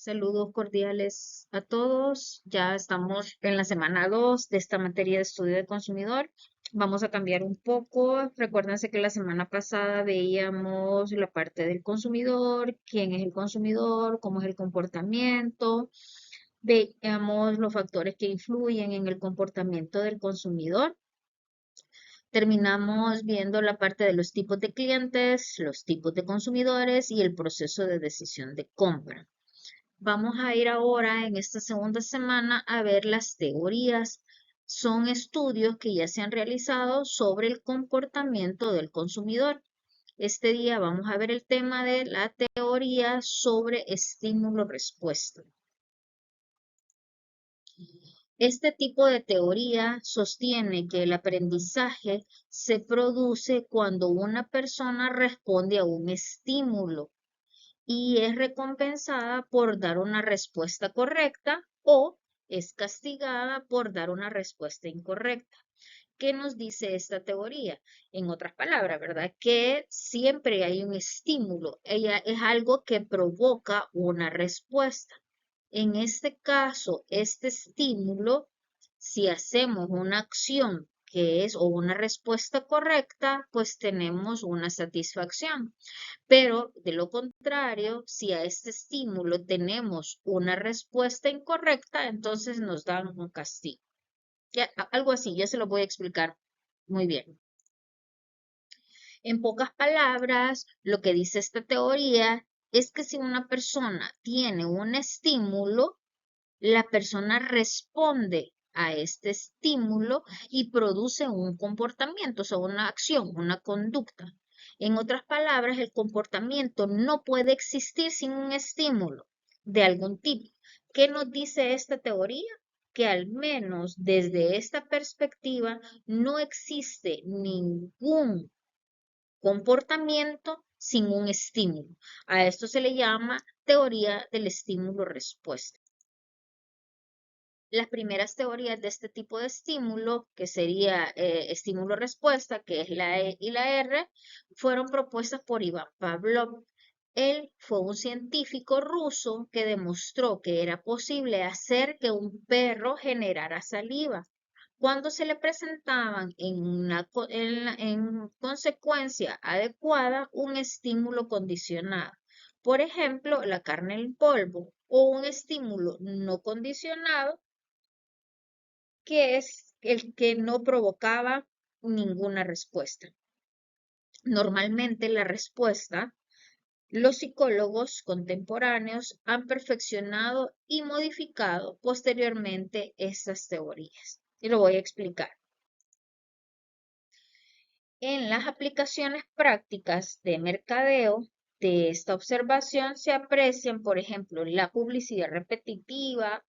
Saludos cordiales a todos. Ya estamos en la semana 2 de esta materia de estudio del consumidor. Vamos a cambiar un poco. Recuérdense que la semana pasada veíamos la parte del consumidor, quién es el consumidor, cómo es el comportamiento. Veíamos los factores que influyen en el comportamiento del consumidor. Terminamos viendo la parte de los tipos de clientes, los tipos de consumidores y el proceso de decisión de compra. Vamos a ir ahora en esta segunda semana a ver las teorías. Son estudios que ya se han realizado sobre el comportamiento del consumidor. Este día vamos a ver el tema de la teoría sobre estímulo-respuesta. Este tipo de teoría sostiene que el aprendizaje se produce cuando una persona responde a un estímulo y es recompensada por dar una respuesta correcta o es castigada por dar una respuesta incorrecta. ¿Qué nos dice esta teoría? En otras palabras, ¿verdad? Que siempre hay un estímulo. Ella es algo que provoca una respuesta. En este caso, este estímulo, si hacemos una acción que es o una respuesta correcta, pues tenemos una satisfacción. Pero de lo contrario, si a este estímulo tenemos una respuesta incorrecta, entonces nos dan un castigo. Ya, algo así, ya se lo voy a explicar muy bien. En pocas palabras, lo que dice esta teoría es que si una persona tiene un estímulo, la persona responde a este estímulo y produce un comportamiento, o sea, una acción, una conducta. En otras palabras, el comportamiento no puede existir sin un estímulo de algún tipo. ¿Qué nos dice esta teoría? Que al menos desde esta perspectiva no existe ningún comportamiento sin un estímulo. A esto se le llama teoría del estímulo-respuesta. Las primeras teorías de este tipo de estímulo, que sería estímulo-respuesta, que es la E y la R, fueron propuestas por Iván Pavlov. Él fue un científico ruso que demostró que era posible hacer que un perro generara saliva cuando se le presentaban en consecuencia adecuada un estímulo condicionado. Por ejemplo, la carne en polvo o un estímulo no condicionado que es el que no provocaba ninguna respuesta. Normalmente la respuesta, los psicólogos contemporáneos han perfeccionado y modificado posteriormente estas teorías. Y lo voy a explicar. En las aplicaciones prácticas de mercadeo de esta observación se aprecian, por ejemplo, la publicidad repetitiva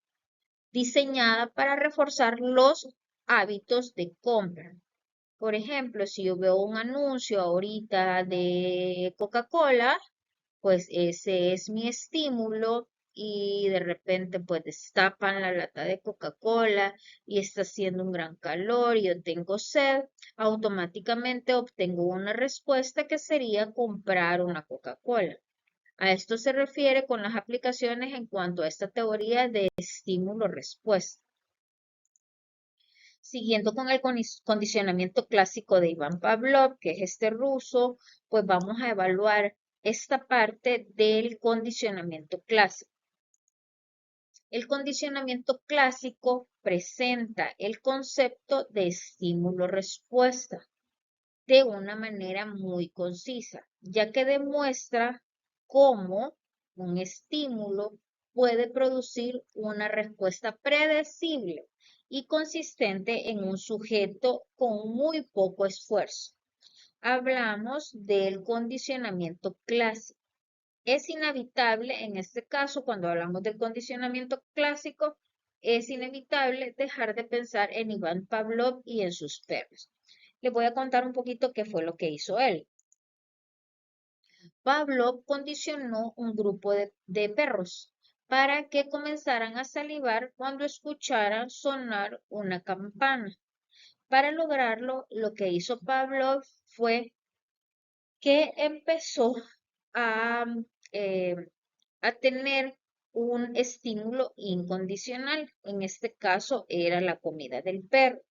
diseñada para reforzar los hábitos de compra. Por ejemplo, si yo veo un anuncio ahorita de Coca-Cola, pues ese es mi estímulo y de repente pues destapan la lata de Coca-Cola y está haciendo un gran calor y yo tengo sed, automáticamente obtengo una respuesta que sería comprar una Coca-Cola. A esto se refiere con las aplicaciones en cuanto a esta teoría de estímulo-respuesta. Siguiendo con el condicionamiento clásico de Iván Pavlov, que es este ruso, pues vamos a evaluar esta parte del condicionamiento clásico. El condicionamiento clásico presenta el concepto de estímulo-respuesta de una manera muy concisa, ya que demuestra cómo un estímulo puede producir una respuesta predecible y consistente en un sujeto con muy poco esfuerzo. Hablamos del condicionamiento clásico. Es inevitable, en este caso, cuando hablamos del condicionamiento clásico, es inevitable dejar de pensar en Iván Pavlov y en sus perros. Les voy a contar un poquito qué fue lo que hizo él. Pavlov condicionó un grupo de perros para que comenzaran a salivar cuando escucharan sonar una campana. Para lograrlo, lo que hizo Pavlov fue que empezó a, eh, a tener un estímulo incondicional. En este caso era la comida del perro.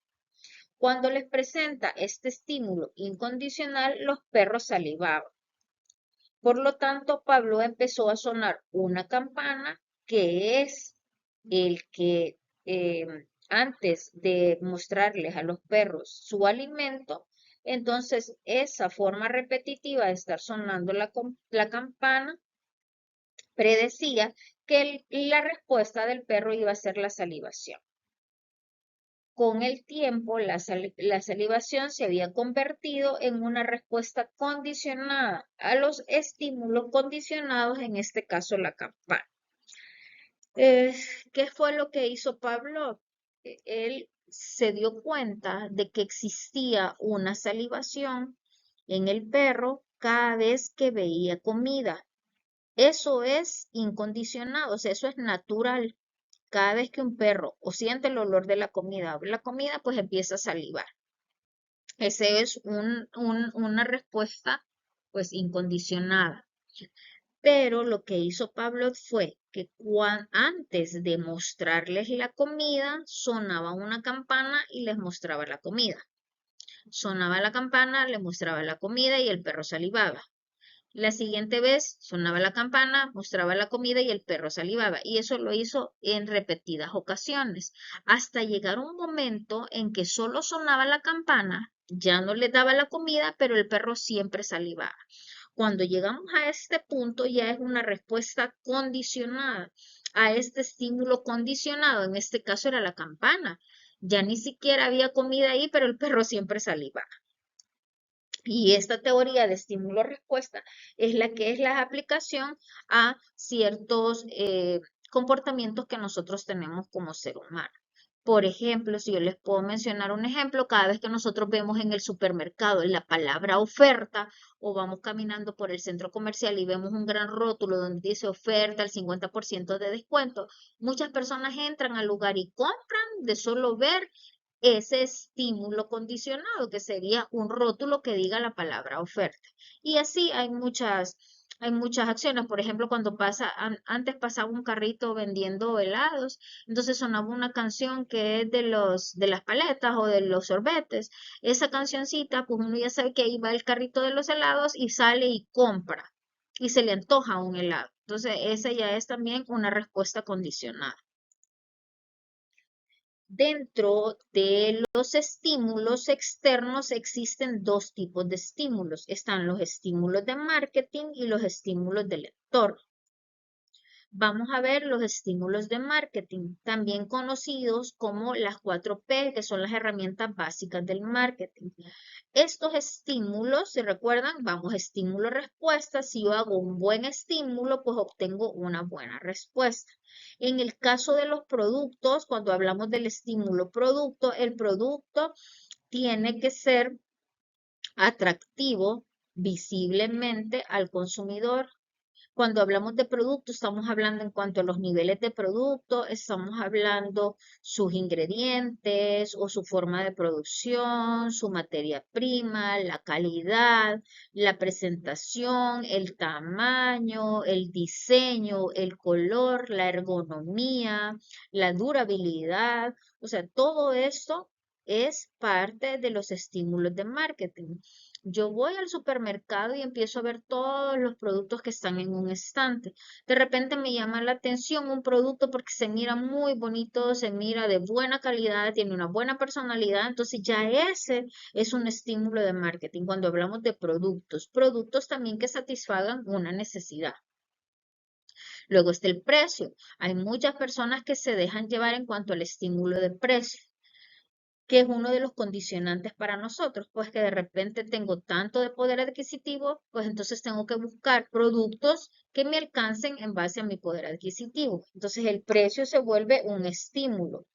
Cuando les presenta este estímulo incondicional, los perros salivaban. Por lo tanto, Pablo empezó a sonar una campana que es el que antes de mostrarles a los perros su alimento, entonces esa forma repetitiva de estar sonando la campana predecía que la respuesta del perro iba a ser la salivación. Con el tiempo, la salivación se había convertido en una respuesta condicionada a los estímulos condicionados, en este caso la campana. ¿Qué fue lo que hizo Pablo? Él se dio cuenta de que existía una salivación en el perro cada vez que veía comida. Eso es incondicionado, o sea, eso es natural. Cada vez que un perro o siente el olor de la comida o ve la comida, pues empieza a salivar. Esa es una respuesta pues incondicionada. Pero lo que hizo Pablo fue que antes de mostrarles la comida, sonaba una campana y les mostraba la comida. Sonaba la campana, les mostraba la comida y el perro salivaba. La siguiente vez sonaba la campana, mostraba la comida y el perro salivaba. Y eso lo hizo en repetidas ocasiones, hasta llegar un momento en que solo sonaba la campana, ya no le daba la comida, pero el perro siempre salivaba. Cuando llegamos a este punto ya es una respuesta condicionada a este estímulo condicionado. En este caso era la campana. Ya ni siquiera había comida ahí, pero el perro siempre salivaba. Y esta teoría de estímulo-respuesta es la que es la aplicación a ciertos comportamientos que nosotros tenemos como ser humano. Por ejemplo, si yo les puedo mencionar un ejemplo, cada vez que nosotros vemos en el supermercado la palabra oferta o vamos caminando por el centro comercial y vemos un gran rótulo donde dice oferta al 50% de descuento, muchas personas entran al lugar y compran de solo ver ese estímulo condicionado, que sería un rótulo que diga la palabra oferta. Y así hay muchas acciones. Por ejemplo, cuando antes pasaba un carrito vendiendo helados, entonces sonaba una canción que es de las paletas o de los sorbetes. Esa cancioncita, pues uno ya sabe que ahí va el carrito de los helados y sale y compra y se le antoja un helado. Entonces, esa ya es también una respuesta condicionada. Dentro de los estímulos externos existen dos tipos de estímulos. Están los estímulos de marketing y los estímulos del entorno. Vamos a ver los estímulos de marketing, también conocidos como las 4P, que son las herramientas básicas del marketing. Estos estímulos, si recuerdan, vamos, estímulo-respuesta. Si yo hago un buen estímulo, pues obtengo una buena respuesta. En el caso de los productos, cuando hablamos del estímulo-producto, el producto tiene que ser atractivo visiblemente al consumidor. Cuando hablamos de producto, estamos hablando en cuanto a los niveles de producto, estamos hablando sus ingredientes o su forma de producción, su materia prima, la calidad, la presentación, el tamaño, el diseño, el color, la ergonomía, la durabilidad. O sea, todo esto es parte de los estímulos de marketing. Yo voy al supermercado y empiezo a ver todos los productos que están en un estante. De repente me llama la atención un producto porque se mira muy bonito, se mira de buena calidad, tiene una buena personalidad. Entonces ya ese es un estímulo de marketing cuando hablamos de productos. Productos también que satisfagan una necesidad. Luego está el precio. Hay muchas personas que se dejan llevar en cuanto al estímulo de precio, que es uno de los condicionantes para nosotros, pues que de repente tengo tanto de poder adquisitivo, pues entonces tengo que buscar productos que me alcancen en base a mi poder adquisitivo. Entonces el precio se vuelve un estímulo.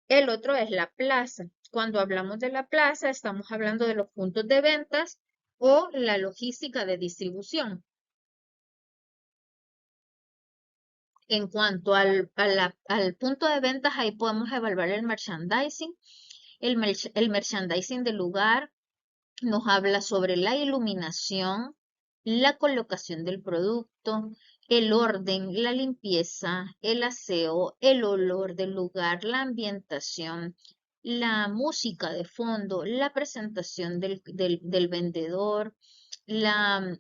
El otro es la plaza. Cuando hablamos de la plaza, estamos hablando de los puntos de ventas o la logística de distribución. En cuanto al punto de ventas, ahí podemos evaluar el merchandising. El merchandising del lugar nos habla sobre la iluminación, la colocación del producto, el orden, la limpieza, el aseo, el olor del lugar, la ambientación, la música de fondo, la presentación del vendedor, la,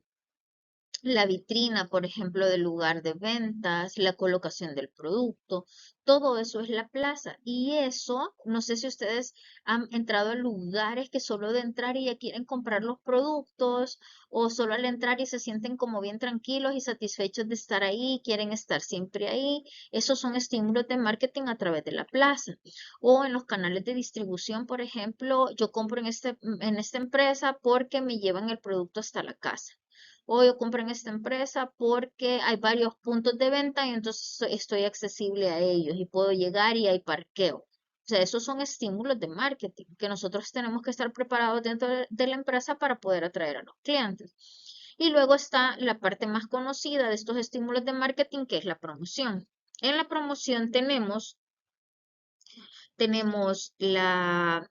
la vitrina, por ejemplo, del lugar de ventas, la colocación del producto, todo eso es la plaza. Y eso, no sé si ustedes han entrado a lugares que solo de entrar y ya quieren comprar los productos, o solo al entrar y se sienten como bien tranquilos y satisfechos de estar ahí, quieren estar siempre ahí. Esos son estímulos de marketing a través de la plaza. O en los canales de distribución, por ejemplo, yo compro en esta empresa porque me llevan el producto hasta la casa, o yo compro en esta empresa porque hay varios puntos de venta y entonces estoy accesible a ellos y puedo llegar y hay parqueo. O sea, esos son estímulos de marketing que nosotros tenemos que estar preparados dentro de la empresa para poder atraer a los clientes. Y luego está la parte más conocida de estos estímulos de marketing, que es la promoción. En la promoción tenemos la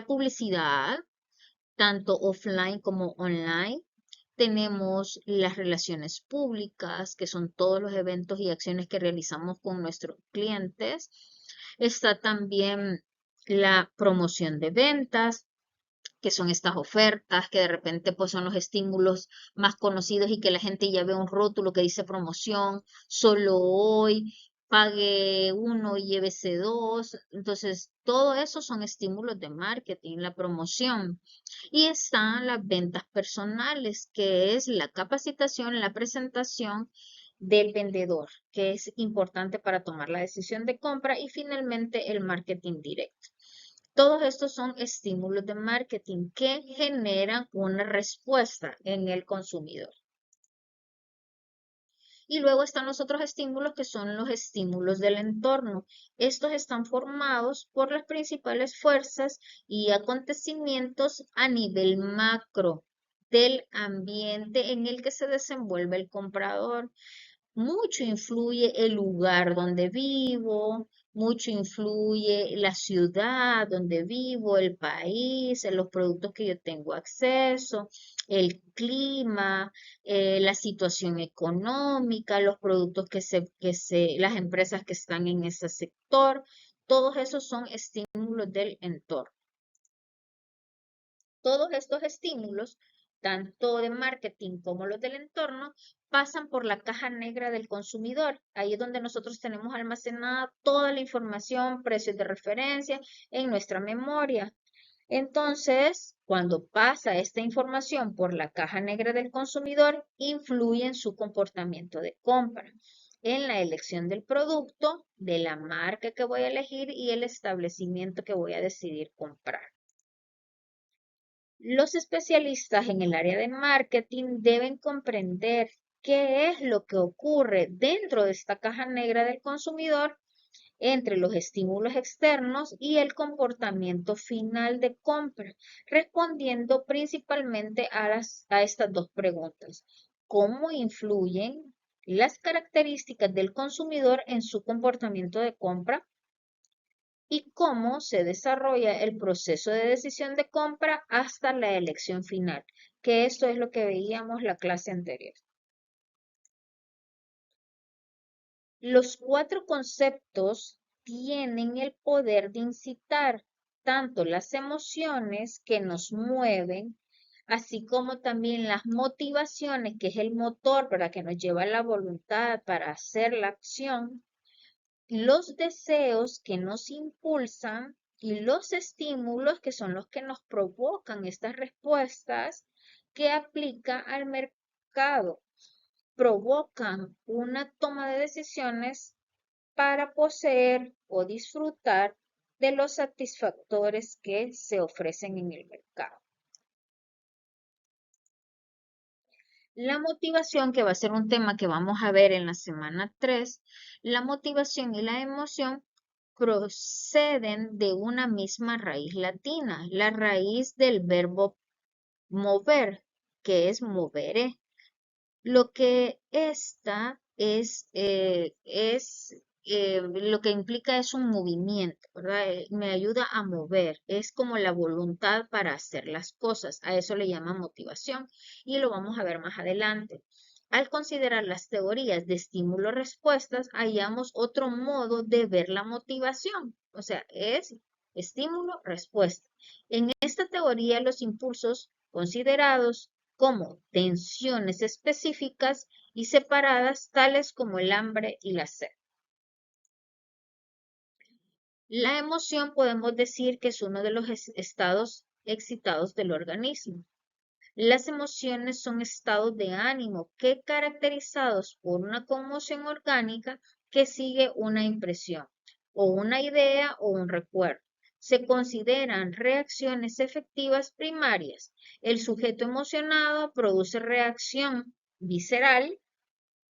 publicidad, tanto offline como online. Tenemos las relaciones públicas, que son todos los eventos y acciones que realizamos con nuestros clientes. Está también la promoción de ventas, que son estas ofertas que de repente pues son los estímulos más conocidos y que la gente ya ve un rótulo que dice promoción, solo hoy, pague uno y llévese dos. Entonces, todo eso son estímulos de marketing, la promoción. Y están las ventas personales, que es la capacitación, la presentación del vendedor, que es importante para tomar la decisión de compra, y finalmente el marketing directo. Todos estos son estímulos de marketing que generan una respuesta en el consumidor. Y luego están los otros estímulos, que son los estímulos del entorno. Estos están formados por las principales fuerzas y acontecimientos a nivel macro del ambiente en el que se desenvuelve el comprador. Mucho influye el lugar donde vivo, mucho influye la ciudad donde vivo, el país, en los productos que yo tengo acceso, el clima, la situación económica, los productos las empresas que están en ese sector. Todos esos son estímulos del entorno. Todos estos estímulos, tanto de marketing como los del entorno, pasan por la caja negra del consumidor. Ahí es donde nosotros tenemos almacenada toda la información, precios de referencia en nuestra memoria. Entonces, cuando pasa esta información por la caja negra del consumidor, influye en su comportamiento de compra, en la elección del producto, de la marca que voy a elegir y el establecimiento que voy a decidir comprar. Los especialistas en el área de marketing deben comprender qué es lo que ocurre dentro de esta caja negra del consumidor entre los estímulos externos y el comportamiento final de compra, respondiendo principalmente a estas dos preguntas. ¿Cómo influyen las características del consumidor en su comportamiento de compra? Y cómo se desarrolla el proceso de decisión de compra hasta la elección final, que esto es lo que veíamos la clase anterior. Los cuatro conceptos tienen el poder de incitar tanto las emociones que nos mueven, así como también las motivaciones, que es el motor para que nos lleva la voluntad para hacer la acción, los deseos que nos impulsan y los estímulos, que son los que nos provocan estas respuestas que aplica al mercado, provocan una toma de decisiones para poseer o disfrutar de los satisfactores que se ofrecen en el mercado. La motivación, que va a ser un tema que vamos a ver en la semana 3, la motivación y la emoción proceden de una misma raíz latina, la raíz del verbo mover, que es moveré. Lo que esta lo que implica es un movimiento, ¿verdad? Me ayuda a mover, es como la voluntad para hacer las cosas, a eso le llama motivación y lo vamos a ver más adelante. Al considerar las teorías de estímulo-respuestas, hallamos otro modo de ver la motivación. O sea, es estímulo-respuesta. En esta teoría, los impulsos considerados como tensiones específicas y separadas, tales como el hambre y la sed. La emoción podemos decir que es uno de los estados excitados del organismo. Las emociones son estados de ánimo que caracterizados por una conmoción orgánica que sigue una impresión o una idea o un recuerdo. Se consideran reacciones efectivas primarias. El sujeto emocionado produce reacción visceral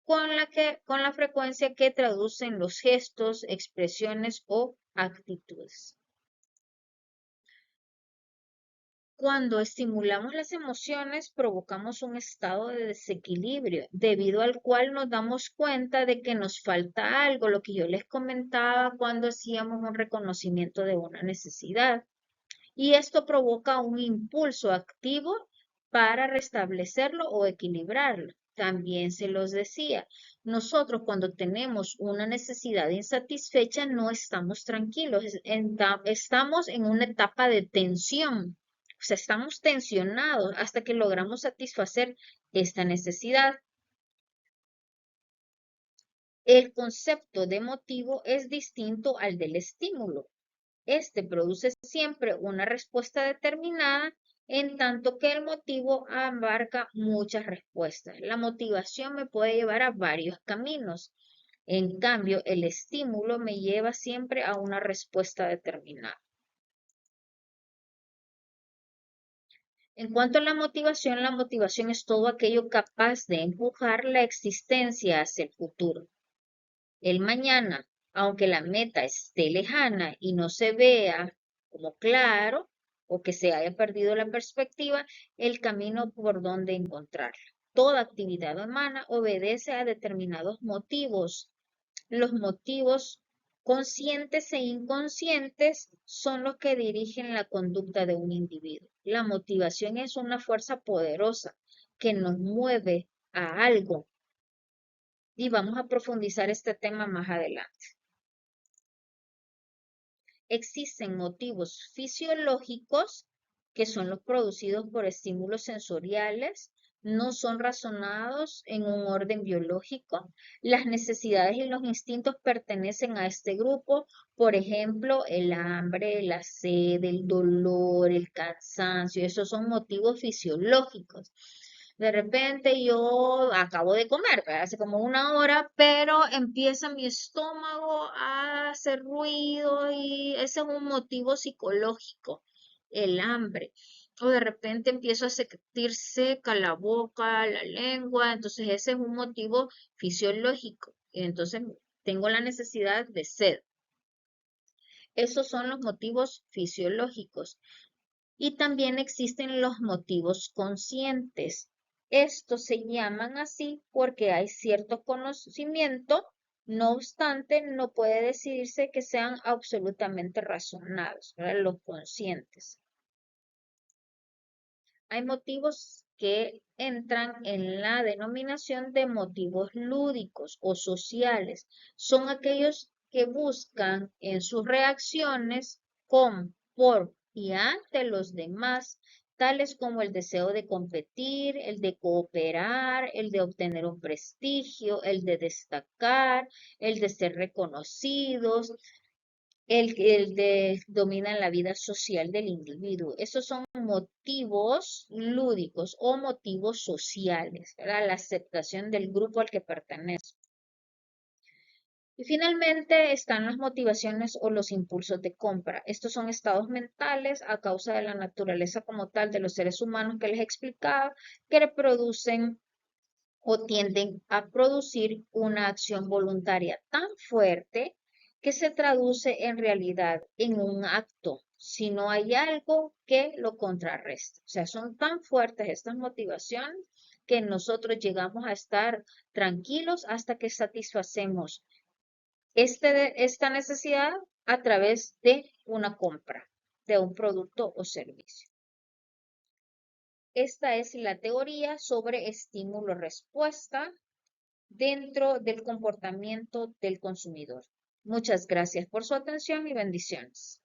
con la frecuencia que traducen los gestos, expresiones o actitudes. Cuando estimulamos las emociones, provocamos un estado de desequilibrio, debido al cual nos damos cuenta de que nos falta algo, lo que yo les comentaba cuando hacíamos un reconocimiento de una necesidad. Y esto provoca un impulso activo para restablecerlo o equilibrarlo. También se los decía, nosotros cuando tenemos una necesidad insatisfecha no estamos tranquilos, estamos en una etapa de tensión. O sea, estamos tensionados hasta que logramos satisfacer esta necesidad. El concepto de motivo es distinto al del estímulo. Este produce siempre una respuesta determinada, en tanto que el motivo abarca muchas respuestas. La motivación me puede llevar a varios caminos. En cambio, el estímulo me lleva siempre a una respuesta determinada. En cuanto a la motivación es todo aquello capaz de empujar la existencia hacia el futuro. El mañana, aunque la meta esté lejana y no se vea como claro o que se haya perdido la perspectiva, el camino por donde encontrarla. Toda actividad humana obedece a determinados motivos. Los motivos conscientes e inconscientes son los que dirigen la conducta de un individuo. La motivación es una fuerza poderosa que nos mueve a algo, y vamos a profundizar este tema más adelante. Existen motivos fisiológicos, que son los producidos por estímulos sensoriales, no son razonados en un orden biológico. Las necesidades y los instintos pertenecen a este grupo, por ejemplo, el hambre, la sed, el dolor, el cansancio, esos son motivos fisiológicos. De repente yo acabo de comer, ¿verdad? Hace como una hora, pero empieza mi estómago a hacer ruido y ese es un motivo psicológico, el hambre. O de repente empiezo a sentir seca la boca, la lengua, entonces ese es un motivo fisiológico. Y entonces tengo la necesidad de sed. Esos son los motivos fisiológicos. Y también existen los motivos conscientes. Estos se llaman así porque hay cierto conocimiento, no obstante, no puede decirse que sean absolutamente razonados, ¿verdad? Los conscientes. Hay motivos que entran en la denominación de motivos lúdicos o sociales. Son aquellos que buscan en sus reacciones con, por y ante los demás, tales como el deseo de competir, el de cooperar, el de obtener un prestigio, el de destacar, el de ser reconocidos, el de dominan la vida social del individuo. Esos son motivos lúdicos o motivos sociales, ¿verdad? La aceptación del grupo al que pertenece. Y finalmente están las motivaciones o los impulsos de compra. Estos son estados mentales a causa de la naturaleza como tal de los seres humanos que les explicaba, que reproducen o tienden a producir una acción voluntaria tan fuerte que se traduce en realidad en un acto si no hay algo que lo contrarreste. O sea, son tan fuertes estas motivaciones que nosotros llegamos a estar tranquilos hasta que satisfacemos esta necesidad a través de una compra de un producto o servicio. Esta es la teoría sobre estímulo-respuesta dentro del comportamiento del consumidor. Muchas gracias por su atención y bendiciones.